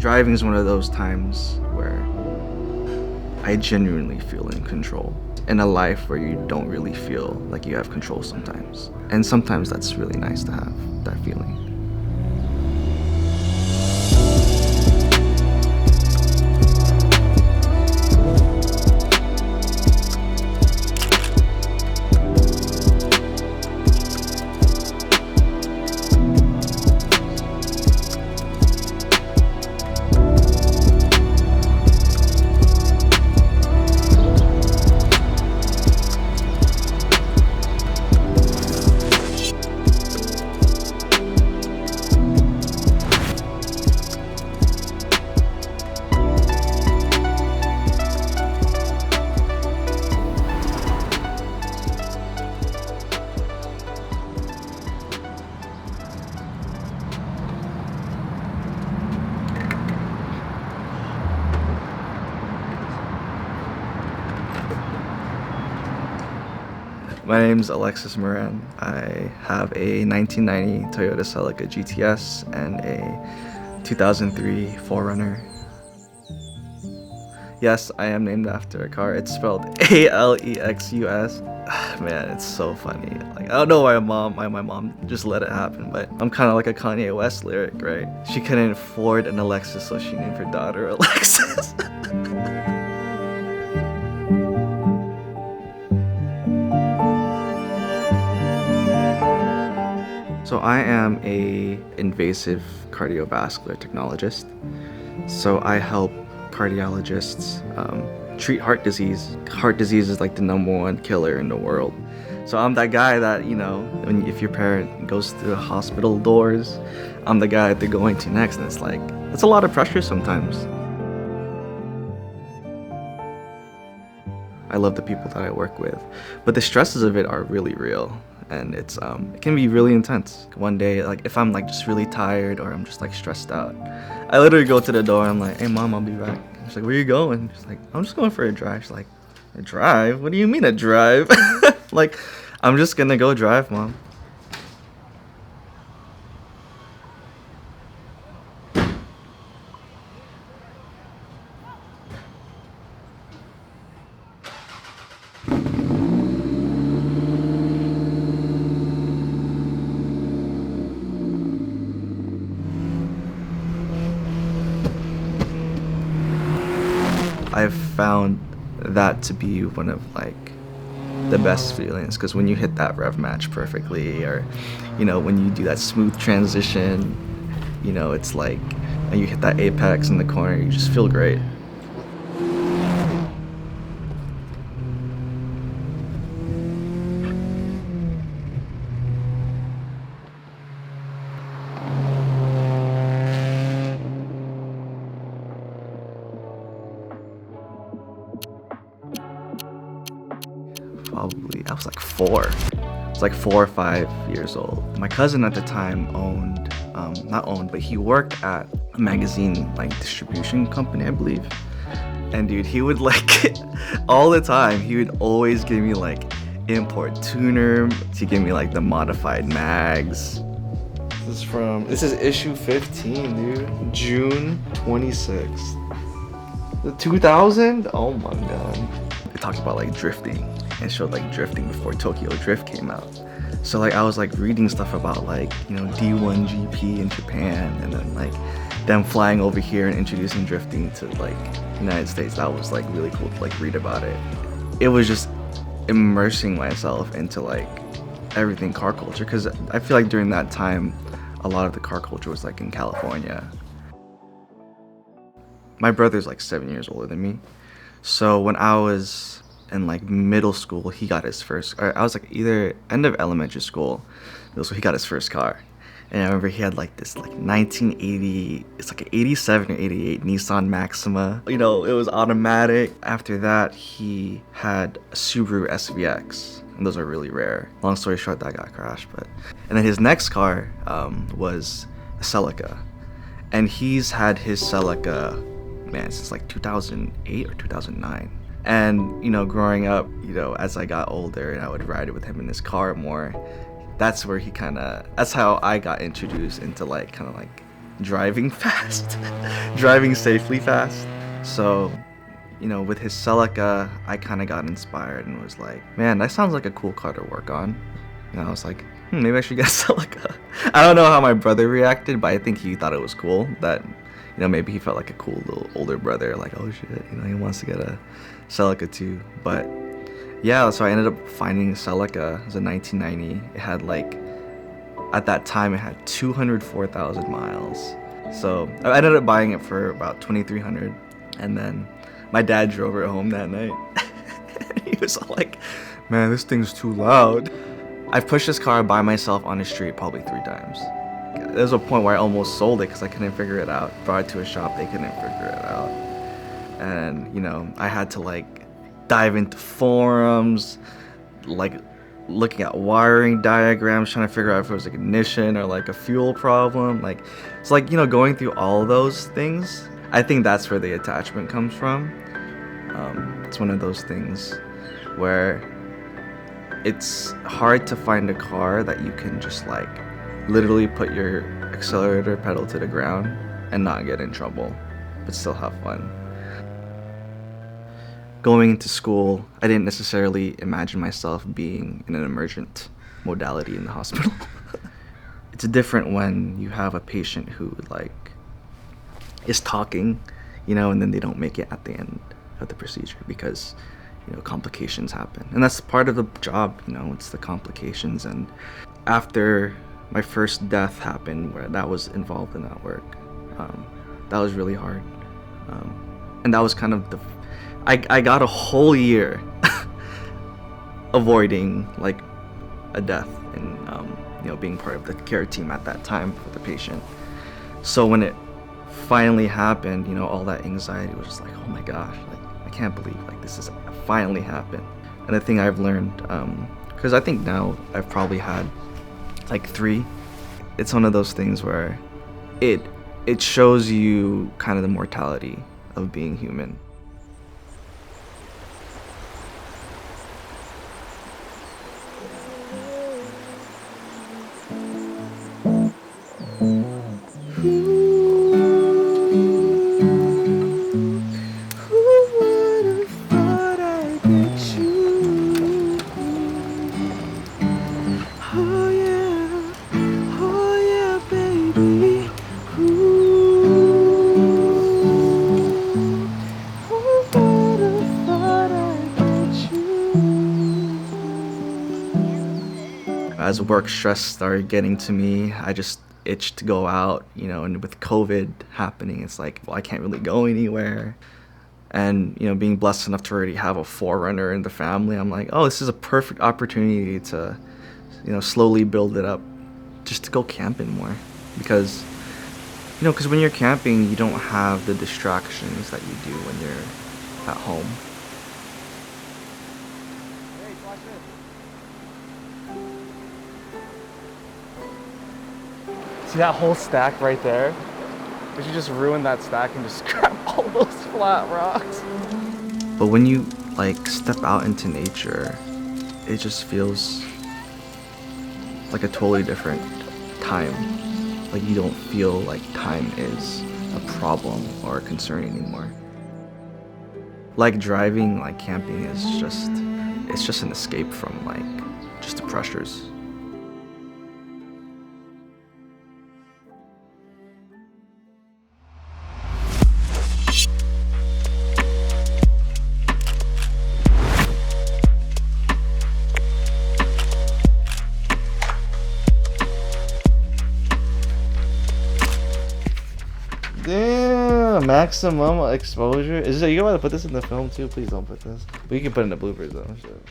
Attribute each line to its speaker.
Speaker 1: Driving is one of those times where I genuinely feel in control in a life where you don't really feel like you have control sometimes. And sometimes that's really nice to have that feeling. My name's Alexis Moran. I have a 1990 Toyota Celica GTS and a 2003 4Runner. Yes, I am named after a car. It's spelled Alexus. Man, it's so funny. Like, I don't know why my mom just let it happen, but I'm kind of like a Kanye West lyric, right? She couldn't afford an Alexis, so she named her daughter Alexis. So I am a invasive cardiovascular technologist. So I help cardiologists treat heart disease. Heart disease is like the #1 killer in the world. So I'm that guy that, if your parent goes through the hospital doors, I'm the guy that they're going to next, and it's like, it's a lot of pressure sometimes. I love the people that I work with, but the stresses of it are really real. And it can be really intense. One day, like if I'm like just really tired or I'm just like stressed out, I literally go to the door and I'm like, "Hey mom, I'll be back." She's like, "Where you going?" She's like, "I'm just going for a drive." She's like, "A drive? What do you mean a drive?" Like, I'm just gonna go drive, mom. I've found that to be one of like the best feelings, because when you hit that rev match perfectly, or when you do that smooth transition, it's like, and you hit that apex in the corner, you just feel great. Probably, I was like 4. I was like 4 or 5 years old. My cousin at the time owned, not owned, but he worked at a magazine like distribution company, I believe. And dude, he would like, all the time, he would always give me like import tuner. He'd give me like the modified mags. This is issue 15, dude. June 26th. The 2000? Oh my god. They talked about like drifting and showed like drifting before Tokyo Drift came out. So like I was like reading stuff about like, D1 GP in Japan, and then like them flying over here and introducing drifting to like United States. That was like really cool to like read about it. It was just immersing myself into like everything car culture, because I feel like during that time a lot of the car culture was like in California. My brother's like 7 years older than me. So when I was in like middle school, he got his first, or I was like either end of elementary school, so he got his first car. And I remember he had like this like 1980, it's like an 87 or 88 Nissan Maxima. It was automatic. After that, he had a Subaru SVX, and those are really rare. Long story short, that got crashed. And then his next car was a Celica, and he's had his Celica, man, since like 2008 or 2009. And growing up, as I got older and I would ride it with him in his car more, that's how I got introduced into like kind of like driving fast, driving safely fast. So, with his Celica, I kind of got inspired and was like, man, that sounds like a cool car to work on. I was like, maybe I should get a Celica. I don't know how my brother reacted, but I think he thought it was cool that, maybe he felt like a cool little older brother, like, oh shit, he wants to get a Celica too. But yeah, so I ended up finding a Celica. It was a 1990. It had at that time, it had 204,000 miles. So I ended up buying it for about 2,300, and then my dad drove it home that night. He was all like, man, this thing's too loud. I've pushed this car by myself on the street probably 3 times. There was a point where I almost sold it because I couldn't figure it out. Brought it to a shop, they couldn't figure it out. And, I had to dive into forums, looking at wiring diagrams, trying to figure out if it was ignition or a fuel problem. It's going through all of those things. I think that's where the attachment comes from. It's one of those things where it's hard to find a car that you can just literally put your accelerator pedal to the ground and not get in trouble, but still have fun. Going into school, I didn't necessarily imagine myself being in an emergent modality in the hospital. It's different when you have a patient who is talking, and then they don't make it at the end of the procedure because complications happen, and that's part of the job. It's the complications. And after my first death happened, where that was involved in that work, that was really hard, and that was kind of I got a whole year avoiding a death and being part of the care team at that time for the patient. So when it finally happened, all that anxiety was just oh my gosh, I can't believe this is finally happened. And the thing I've learned, because I think now I've probably had 3. It's one of those things where it shows you kind of the mortality of being human. As work stress started getting to me, I just itched to go out, and with COVID happening, it's well, I can't really go anywhere. And, being blessed enough to already have a forerunner in the family, I'm oh, this is a perfect opportunity to, slowly build it up just to go camping more. Because when you're camping, you don't have the distractions that you do when you're at home. See that whole stack right there? We should just ruin that stack and just scrap all those flat rocks. But when you step out into nature, it just feels like a totally different time. You don't feel time is a problem or a concern anymore. Driving, camping is it's just an escape from just the pressures. Damn, maximum exposure. Is this, you about to put this in the film too? Please don't put this. But you can put it in the bloopers though. Shit.